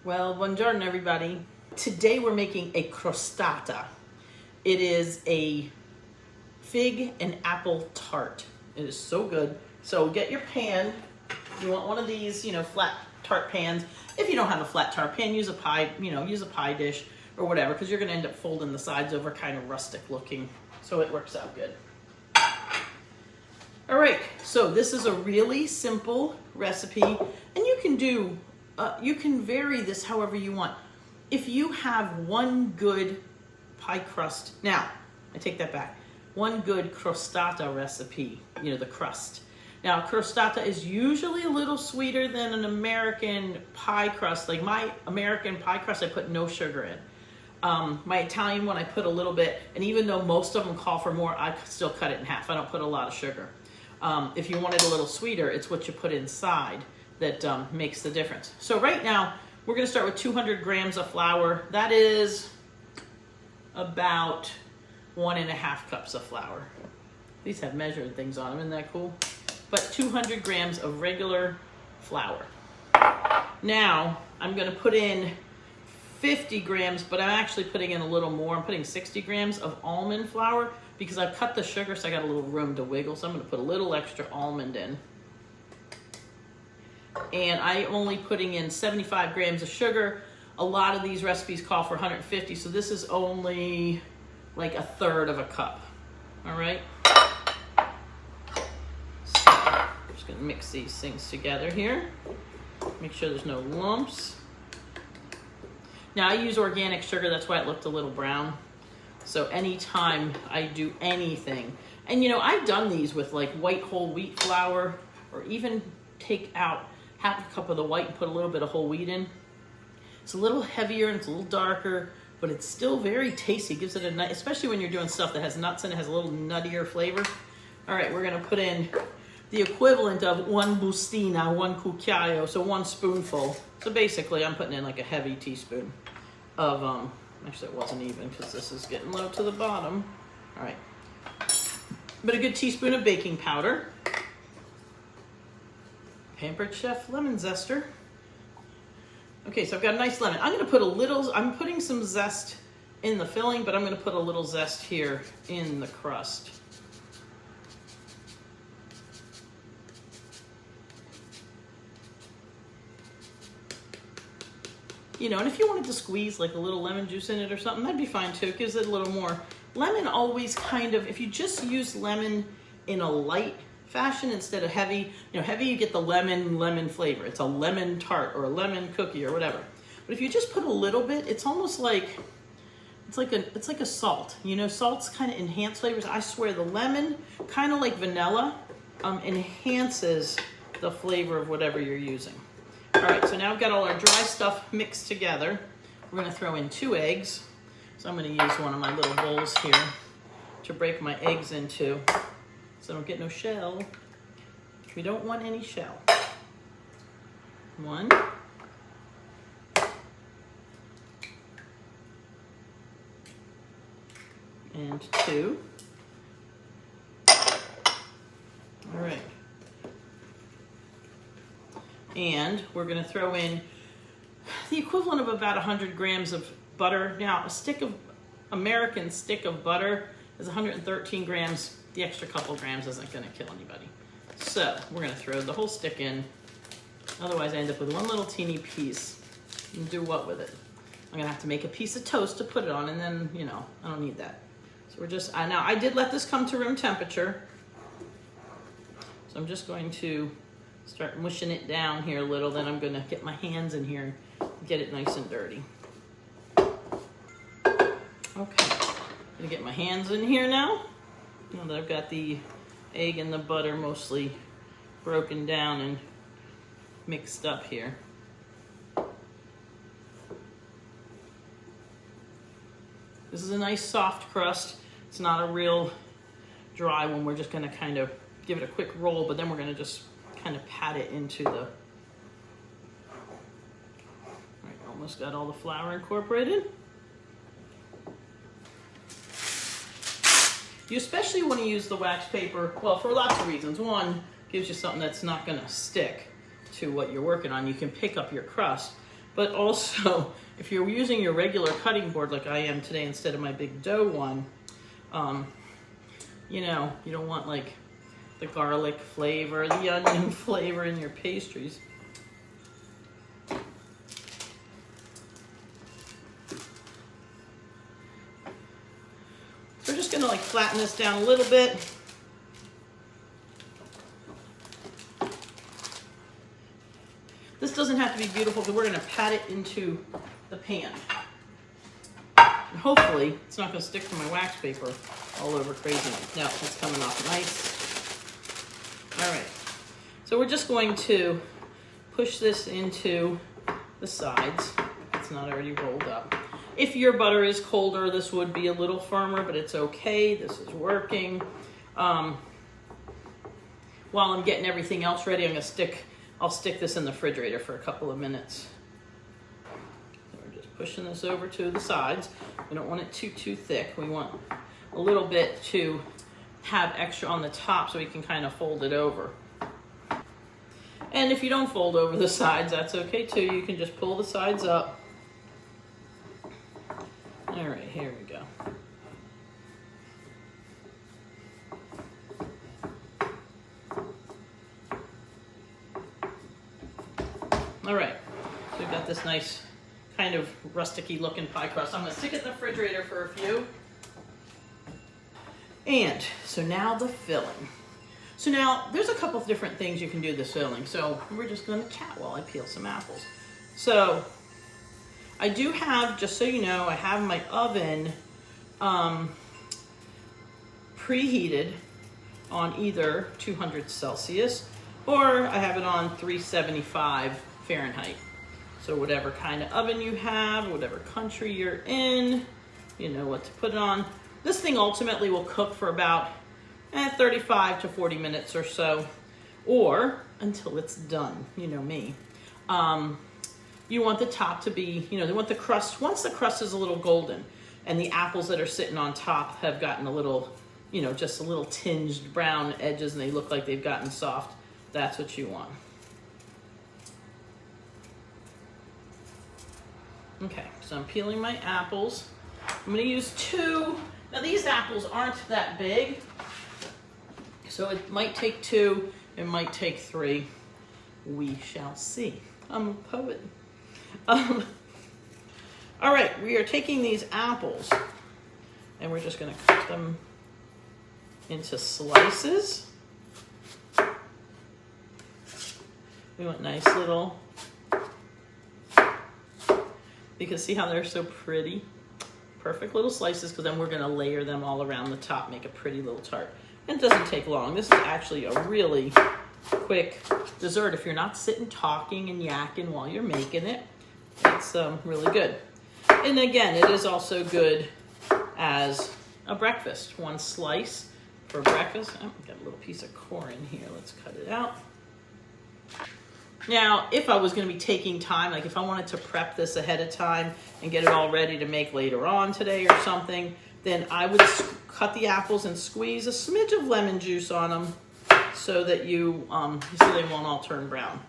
Well, buongiorno everybody. Today we're making a crostata. It is a fig and apple tart. It is so good. So get your pan. You want one of these, flat tart pans. If you don't have a flat tart pan, use a pie, use a pie dish or whatever, because you're going to end up folding the sides over, kind of rustic looking. So it works out good. All right, so this is a really simple recipe, and you can do, you can vary this however you want. If you have one good pie crust, now, I take that back, one good crostata recipe, the crust. Now, crostata is usually a little sweeter than an American pie crust. Like my American pie crust, I put no sugar in. My Italian one, I put a little bit, and even though most of them call for more, I still cut it in half. I don't put a lot of sugar. If you want it a little sweeter, it's what you put inside that makes the difference. So right now, we're going to start with 200 grams of flour. That is about 1.5 cups of flour. These have measured things on them, isn't that cool? But 200 grams of regular flour. Now, I'm going to put in 50 grams, but I'm actually putting in a little more. I'm putting 60 grams of almond flour because I've cut the sugar, so I got a little room to wiggle. So I'm going to put a little extra almond in. And I'm only putting in 75 grams of sugar. A lot of these recipes call for 150, so this is only like 1/3 of a cup. All right? So I'm just going to mix these things together here. Make sure there's no lumps. Now I use organic sugar, that's why it looked a little brown. So anytime I do anything, and I've done these with like white whole wheat flour, or even take out half a cup of the white and put a little bit of whole wheat in. It's a little heavier and it's a little darker, but it's still very tasty. It gives it a nice, especially when you're doing stuff that has nuts in it, has a little nuttier flavor. All right, we're gonna put in the equivalent of 1 bustina, 1 cucchiaio, so 1 spoonful. So basically I'm putting in like a heavy teaspoon of, actually it wasn't even because this is getting low to the bottom. All right, but a good teaspoon of baking powder. Pampered Chef lemon zester. Okay, so I've got a nice lemon. I'm gonna put a little, I'm putting some zest in the filling, but I'm gonna put a little zest here in the crust. And if you wanted to squeeze like a little lemon juice in it or something, that'd be fine too. It gives it a little more. Lemon always kind of, if you just use lemon in a light fashion instead of heavy, heavy you get the lemon flavor. It's a lemon tart or a lemon cookie or whatever. But if you just put a little bit, it's almost like, it's like a salt. Salts kind of enhance flavors. I swear the lemon, kind of like vanilla, enhances the flavor of whatever you're using. All right, so now I've got all our dry stuff mixed together. We're gonna throw in 2 eggs. So I'm gonna use one of my little bowls here to break my eggs into so I don't get no shell. We don't want any shell. 1. And 2. All right. And we're going to throw in the equivalent of about 100 grams of butter. Now, American stick of butter is 113 grams. The extra couple grams isn't going to kill anybody. So we're going to throw the whole stick in. Otherwise, I end up with one little teeny piece. And do what with it? I'm going to have to make a piece of toast to put it on, and then, I don't need that. So we're just, now I did let this come to room temperature. So I'm just going to start mushing it down here a little, then I'm gonna get my hands in here and get it nice and dirty. Okay, gonna get my hands in here now that I've got the egg and the butter mostly broken down and mixed up here. This is a nice soft crust. It's not a real dry one. We're just gonna kind of give it a quick roll, but then we're gonna just kind of pat it into the, all right, almost got all the flour incorporated. You especially want to use the wax paper, well, for lots of reasons. One, gives you something that's not going to stick to what you're working on. You can pick up your crust. But also, if you're using your regular cutting board like I am today instead of my big dough one, you know, you don't want like the garlic flavor, the onion flavor in your pastries. So we're just gonna like flatten this down a little bit. This doesn't have to be beautiful because we're gonna pat it into the pan. And hopefully it's not gonna stick to my wax paper all over crazy. No, it's coming off nice. All right, so we're just going to push this into the sides. It's not already rolled up. If your butter is colder, this would be a little firmer, but it's okay. This is working. While I'm getting everything else ready, I'll stick this in the refrigerator for a couple of minutes. So we're just pushing this over to the sides. We don't want it too thick. We want a little bit to have extra on the top so we can kind of fold it over. And if you don't fold over the sides, that's okay too. You can just pull the sides up. All right, here we go. All right, so we've got this nice kind of rustic-y looking pie crust. I'm gonna stick it in the refrigerator for a few. And so now the filling. So now there's a couple of different things you can do this filling. So we're just gonna chat while I peel some apples. So I do have, just so you know, I have my oven preheated on either 200 Celsius or I have it on 375 Fahrenheit. So whatever kind of oven you have, whatever country you're in, you know what to put it on. This thing ultimately will cook for about 35 to 40 minutes or so, or until it's done, you know me. You want the top to be, you know, they want the crust, once the crust is a little golden and the apples that are sitting on top have gotten a little, you know, just a little tinged brown edges and they look like they've gotten soft, that's what you want. Okay, so I'm peeling my apples. I'm gonna use 2. Now these apples aren't that big, so it might take 2, it might take 3. We shall see. I'm a poet. All right, we are taking these apples and we're just gonna cut them into slices. We want nice little, you can see how they're so pretty. Perfect little slices, because then we're gonna layer them all around the top, make a pretty little tart. And it doesn't take long. This is actually a really quick dessert. If you're not sitting talking and yakking while you're making it, it's really good. And again, it is also good as a breakfast. 1 slice for breakfast. Oh, got a little piece of core in here. Let's cut it out. Now, if I was going to be taking time, like if I wanted to prep this ahead of time and get it all ready to make later on today or something, then I would cut the apples and squeeze a smidge of lemon juice on them so that you see they won't all turn brown.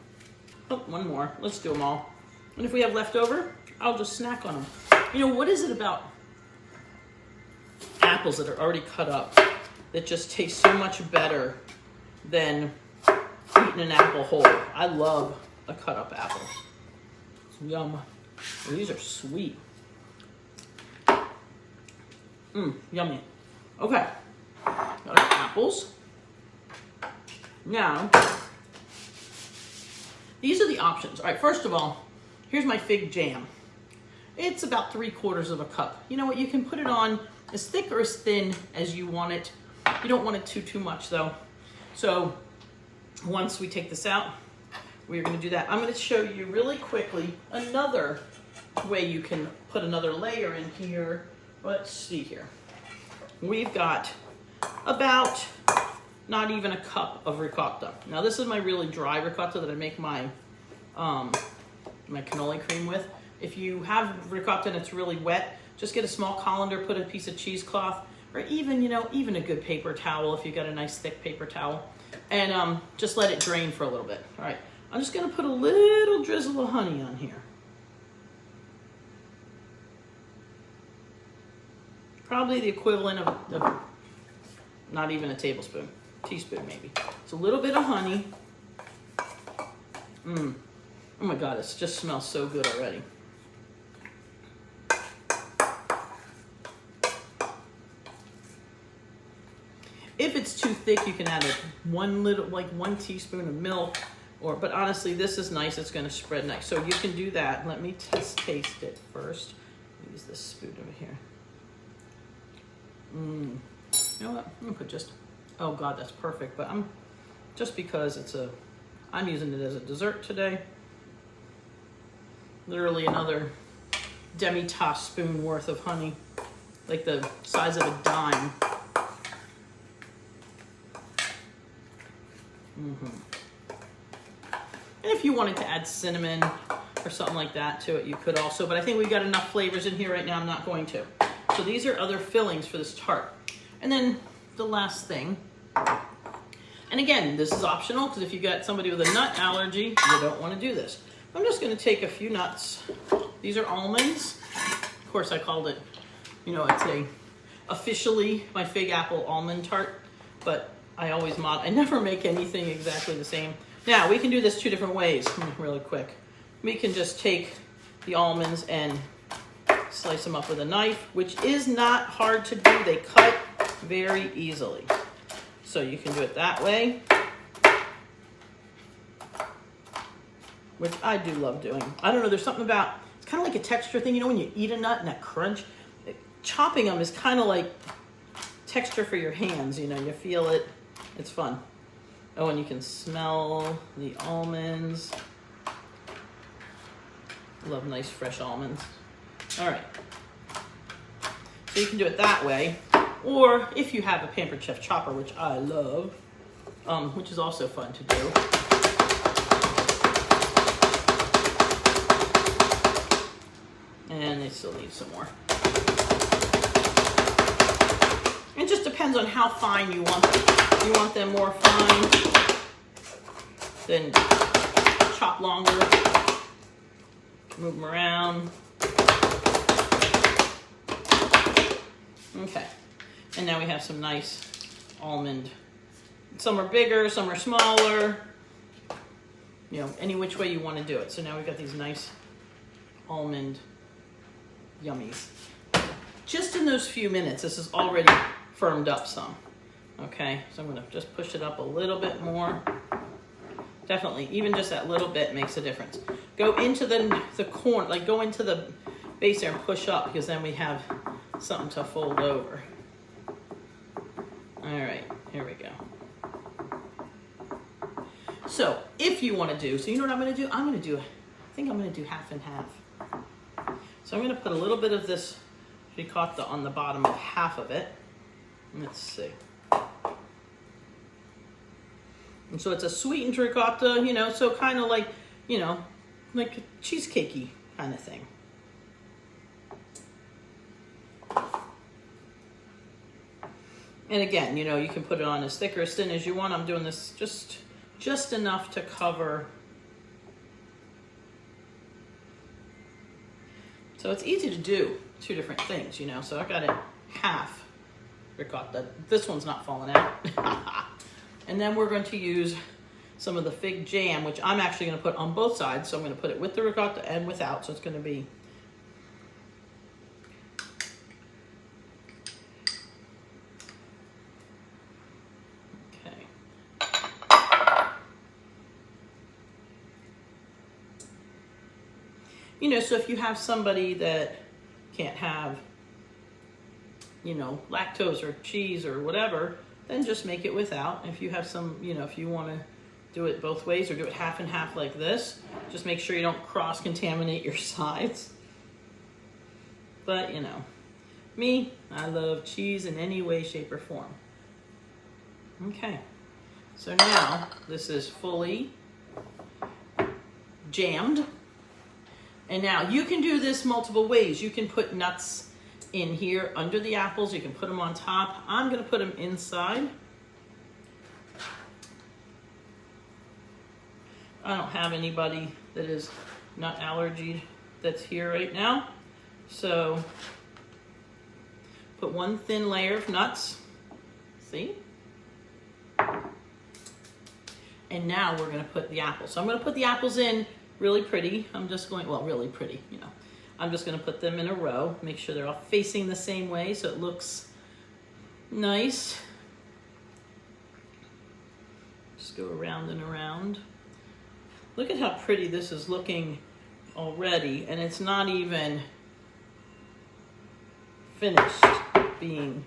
Oh, one more. Let's do them all. And if we have leftover, I'll just snack on them. You know, what is it about apples that are already cut up that just taste so much better than eating an apple whole? I love a cut up apple. Yum. These are sweet. Yummy. Okay. Got our apples. Now, these are the options. All right, first of all, here's my fig jam. It's about 3/4 of a cup. You know what? You can put it on as thick or as thin as you want it. You don't want it too much though. So once we take this out, we're going to do that. I'm going to show you really quickly another way you can put another layer in here. Let's see here. We've got about not even a cup of ricotta. Now this is my really dry ricotta that I make my my cannoli cream with. If you have ricotta and it's really wet, just get a small colander, put a piece of cheesecloth, or even, you know, even a good paper towel if you've got a nice thick paper towel, and just let it drain for a little bit. All right, I'm just gonna put a little drizzle of honey on here. probably the equivalent of not even a tablespoon, teaspoon maybe. It's a little bit of honey. Oh my God, it just smells so good already. If it's too thick, you can add one teaspoon of milk, but honestly, this is nice. It's going to spread nice. So you can do that. Let me taste it first. Use this spoon over here. You know what? I'm gonna put oh God, that's perfect. But just because I'm using it as a dessert today. Literally another demi-tasse spoon worth of honey, like the size of a dime. And if you wanted to add cinnamon or something like that to it, you could also, but I think we've got enough flavors in here right now, I'm not going to. So these are other fillings for this tart. And then the last thing, and again, this is optional, because if you got somebody with a nut allergy, you don't want to do this. I'm just going to take a few nuts. These are almonds. Of course, I called it, it's officially my fig apple almond tart, but I never make anything exactly the same. Now, we can do this two different ways, really quick. We can just take the almonds and slice them up with a knife, which is not hard to do. They cut very easily. So you can do it that way, which I do love doing. I don't know, there's something about, it's kind of like a texture thing, when you eat a nut and that crunch, chopping them is kind of like texture for your hands, you feel it, it's fun. Oh, and you can smell the almonds. Love nice fresh almonds. All right, so you can do it that way, or if you have a Pampered Chef chopper, which I love, which is also fun to do. And they still need some more. It just depends on how fine you want them. If you want them more fine, then chop longer, move them around. Okay, and now we have some nice almond. Some are bigger, some are smaller, any which way you want to do it. So now we've got these nice almond yummies. Just in those few minutes, this is already firmed up some. Okay, so I'm going to just push it up a little bit more. Definitely, even just that little bit makes a difference. Go into the corner, go into the base there and push up, because then we have something to fold over. All right, here we go. So if you want to do, so you know what I'm going to do? I think I'm going to do half and half. So I'm going to put a little bit of this ricotta on the bottom of half of it. Let's see. And so it's a sweetened ricotta, so kind of like, like a cheesecakey kind of thing. And again, you can put it on as thick or as thin as you want. I'm doing this just enough to cover. So it's easy to do two different things, So I got it half ricotta. This one's not falling out. And then we're going to use some of the fig jam, which I'm actually going to put on both sides. So I'm going to put it with the ricotta and without. So it's going to be so if you have somebody that can't have, lactose or cheese or whatever, then just make it without. If you have some, if you want to do it both ways or do it half and half like this, just make sure you don't cross-contaminate your sides. But, me, I love cheese in any way, shape, or form. Okay, so now this is fully jammed. And now you can do this multiple ways. You can put nuts in here under the apples. You can put them on top. I'm going to put them inside. I don't have anybody that is nut allergy that's here right now. So Put one thin layer of nuts. See? And now we're gonna put the apples. So I'm gonna put the apples in really pretty. I'm just going, well, really pretty, you know. I'm just gonna put them in a row, make sure they're all facing the same way so it looks nice. Just go around and around. Look at how pretty this is looking already, and it's not even finished being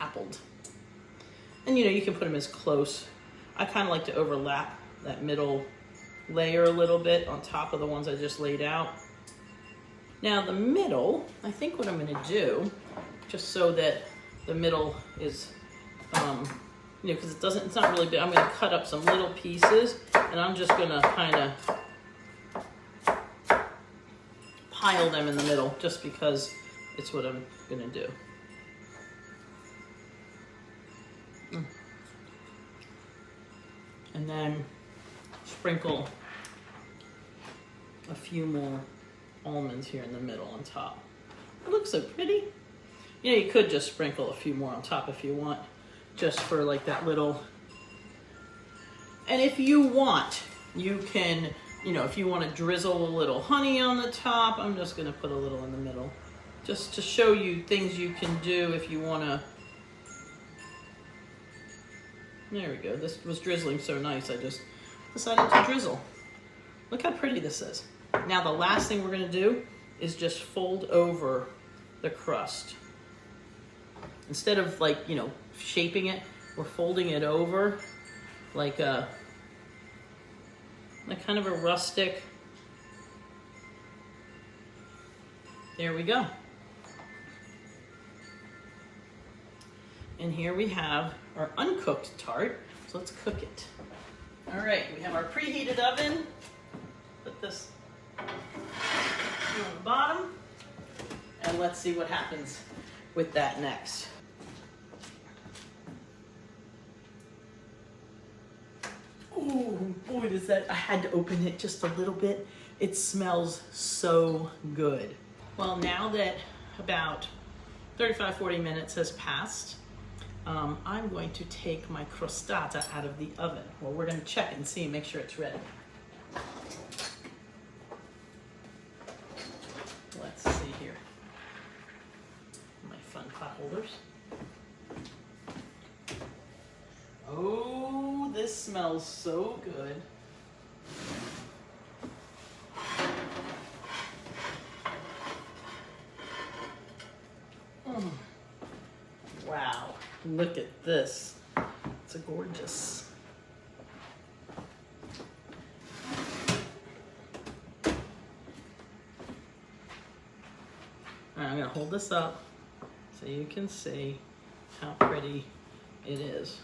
appled. And you know, you can put them as close. I kind of like to overlap that middle layer a little bit on top of the ones I just laid out. Now the middle, I think what I'm gonna do, just so that the middle is, you know, because it's not really big, I'm gonna cut up some little pieces and I'm just gonna kind of pile them in the middle just because it's what I'm gonna do. And then sprinkle a few more almonds here in the middle on top. It looks so pretty. You know, you could just sprinkle a few more on top if you want, just for like that little. And if you want, you can, you know, if you want to drizzle a little honey on the top, I'm just gonna put a little in the middle, just to show you things you can do if you wanna. There we go. This was drizzling so nice, I just decided to drizzle. Look how pretty this is. Now the last thing we're gonna do is just fold over the crust. Instead of like, you know, shaping it, we're folding it over like kind of a rustic. There we go. And here we have our uncooked tart. So let's cook it. All right, we have our preheated oven. Put this on the bottom. And let's see what happens with that next. Oh boy, does that, I had to open it just a little bit. It smells so good. Well, now that about 35-40 minutes has passed, I'm going to take my crostata out of the oven. Well, we're going to check and see and make sure it's ready. Let's see here. My fun pot holders. Oh, this smells so good. Wow, look at this. It's a gorgeous. All right, I'm gonna hold this up so you can see how pretty it is.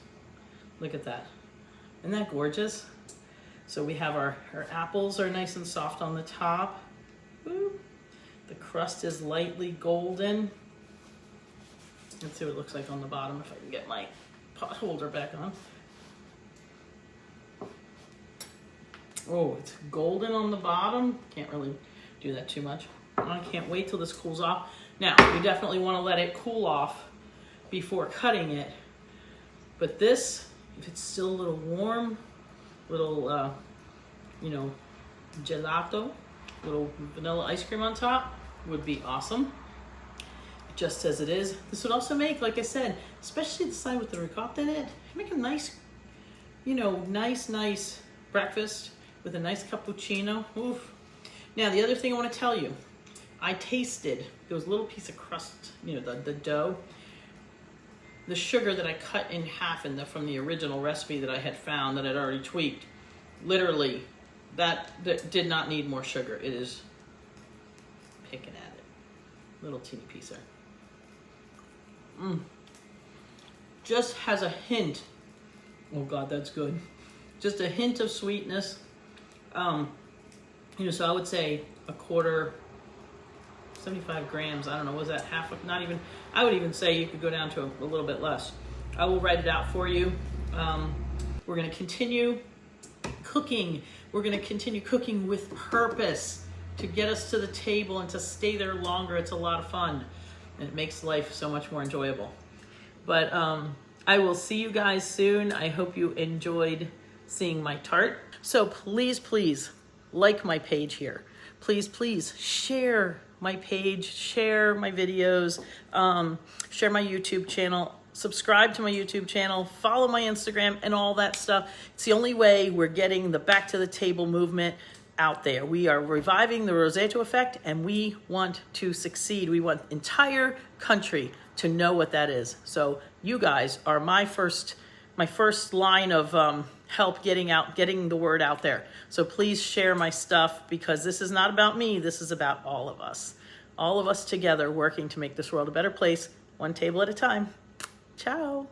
Look at that. Isn't that gorgeous? So we have our apples are nice and soft on the top. Woo. The crust is lightly golden. Let's see what it looks like on the bottom if I can get my pot holder back on. Oh, it's golden on the bottom. Can't really do that too much. I can't wait till this cools off. Now, you definitely want to let it cool off before cutting it. But this, if it's still a little warm, little, you know, gelato, little vanilla ice cream on top would be awesome. Just as it is. This would also make, like I said, especially the side with the ricotta in it, make a nice, you know, nice breakfast with a nice cappuccino. Oof. Now, the other thing I want to tell you, I tasted, there was a little piece of crust, you know, the dough. The sugar that I cut in half from the original recipe that I had found that I'd already tweaked, literally, that did not need more sugar. It is picking at it. Little teeny piece there. Just has a hint. Oh God, that's good. Just a hint of sweetness. You know, so I would say a quarter, 75 grams. I don't know, was that half? Not even. I would even say you could go down to a little bit less. I will write it out for you. We're going to continue cooking. We're going to continue cooking with purpose to get us to the table and to stay there longer. It's a lot of fun. and it makes life so much more enjoyable. But I will see you guys soon. I hope you enjoyed seeing my tart. So please, please like my page here. Please, please share my page, share my videos, share my YouTube channel, subscribe to my YouTube channel, follow my Instagram and all that stuff. It's the only way we're getting the back to the table movement out there. We are reviving the Rosato effect, and we want to succeed. We want the entire country to know what that is. So you guys are my first line of help getting the word out there. So please share my stuff, because this is not about me. This is about all of us together working to make this world a better place, one table at a time. Ciao.